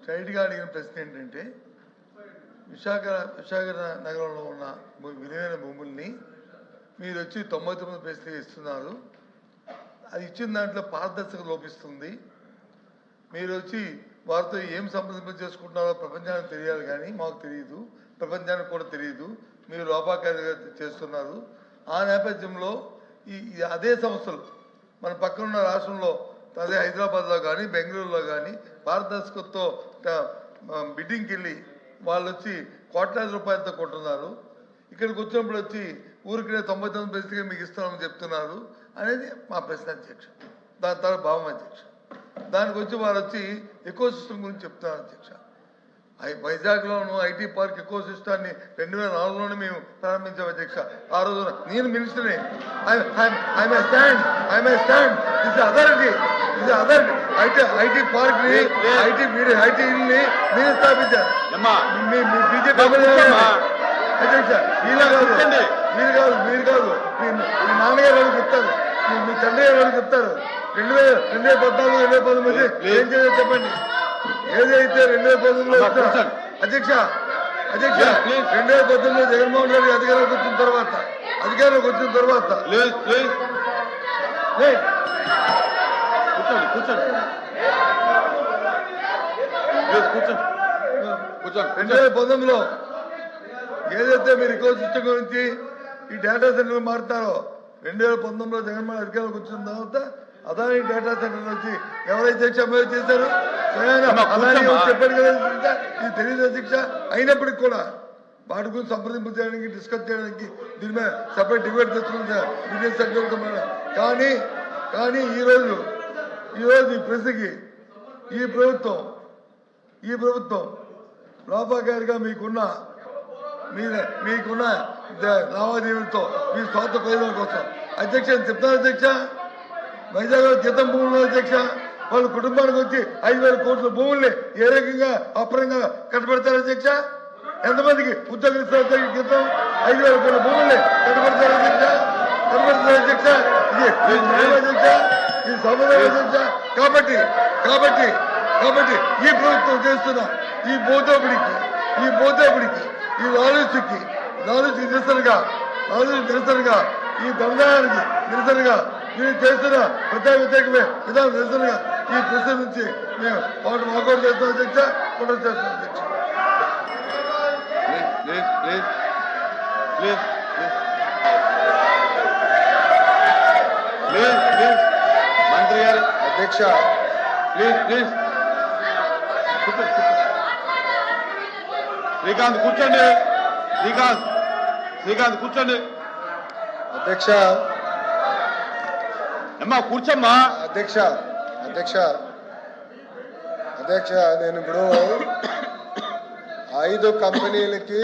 స్ట్రైట్గా అడిగిన ప్రశ్న ఏంటంటే విశాఖ నగరంలో ఉన్న విలువైన భూముల్ని మీరు వచ్చి 99 పైసలు ఇస్తున్నారు. అది ఇచ్చిన దాంట్లో పారదర్శకత లోపిస్తుంది. మీరు వచ్చి వారితో ఏం సంప్రదింప చేసుకుంటున్నారో ప్రపంచానికి తెలియాలి, కానీ మాకు తెలియదు, ప్రపంచానికి కూడా తెలియదు. మీరు లోపాకారిగా చేస్తున్నారు. ఆ నేపథ్యంలో అదే సంస్థలు మన పక్కనున్న రాష్ట్రంలో, అదే హైదరాబాద్లో కానీ బెంగళూరులో కానీ పారదర్శకతతో బిడ్డింగ్కి వెళ్ళి వాళ్ళు వచ్చి కోట్లాది రూపాయలతో కొంటున్నారు. ఇక్కడికి వచ్చినప్పుడు వచ్చి ఊరికే 99 పైసలుగా మీకు ఇస్తామని చెప్తున్నారు అనేది మా ప్రశ్న అధ్యక్ష. దాని తర్వాత భావం అధ్యక్ష. దానికి వచ్చి వారు వచ్చి ఎకో సిస్టమ్ గురించి చెప్తున్నారు అధ్యక్ష. వైజాగ్లోను ఐటీ పార్క్ ఎకో సిస్టాన్ని 2004లోనే మేము ప్రారంభించాం అధ్యక్ష. ఆ రోజున నేను మినిస్టర్ని ఐటీ పార్క్ ని ఐటీని మీరు స్థాపించారు. బీజేపీ అధ్యక్ష. మీరు కాదు మీ నాన్నగారు వాళ్ళు చెప్తారు, మీ తండ్రి గారు వాళ్ళు చెప్తారు. 2014 2019 ఏం చేయాలో చెప్పండి. ఏదైతే 2019లో అధ్యక్ష 2019లో జగన్మోహన్ రెడ్డి అధికారంలోకి వచ్చిన తర్వాత కూర్చోండి 2019లో ఏదైతే మీరు ఎకో సిస్టమ్ గురించి ఈ డేటా సెంటర్ మారుతారో 2019లో జగన్మోహన్ అధికారంలోకి వచ్చిన తర్వాత అదాని డేటా సెంటర్ వచ్చి ఎవరైతే అమలు చేశారో అదాని చెప్పారు కదా. ఇది తెలియదు అధ్యక్ష. అయినప్పటికి కూడా వాటి గురించి సంప్రదింపు చేయడానికి, డిస్కస్ చేయడానికి దీని మీద సపరేట్ డిబేట్ తెచ్చుకుంటా బిజినెస్ సెక్టర్. కానీ ఈరోజు ఈ ప్రశ్నకి ఈ ప్రభుత్వం లోపాకారిగా మీకున్న లావాదేవీలతో మీ స్వార్థ ప్రయోజనాల కోసం అధ్యక్ష చెప్తాను అధ్యక్ష. వైజాగ్ గీతం భూములు అధ్యక్ష, వాళ్ళ కుటుంబానికి వచ్చి 5,000 కోట్ల భూముల్ని ఏ రకంగా అపరంగా కట్టబెడతారు అధ్యక్ష? ఎంతమందికి ఉద్యోగం ఇస్తారు గీతం? 5,000 కోట్ల భూముల్ని కట్టబెడతారు అధ్యక్ష. ఇది సమాధానం అధ్యక్ష. కాబట్టి ఈ ప్రభుత్వం చేస్తున్న ఈ బోధోపిడికి ఈ లాలూచికి నిరసనగా ఈ దందానికి నిరసనగా మీరు చేస్తున్న వ్యతిరేకమే విధానం నిరసనగా ఈ ప్రశ్న నుంచి మేము వాకౌట్ చేస్తాం అధ్యక్ష. కూడా చేస్తాం అధ్యక్ష. మంత్రి గారు అధ్యక్ష ప్లీజ్ శ్రీకాంత్ కూర్చోండి. శ్రీకాంత్ కూర్చోండి అధ్యక్ష. అమ్మా కూర్చోమ్మా. అధ్యక్ష నేను ఇప్పుడు 5 కంపెనీలకి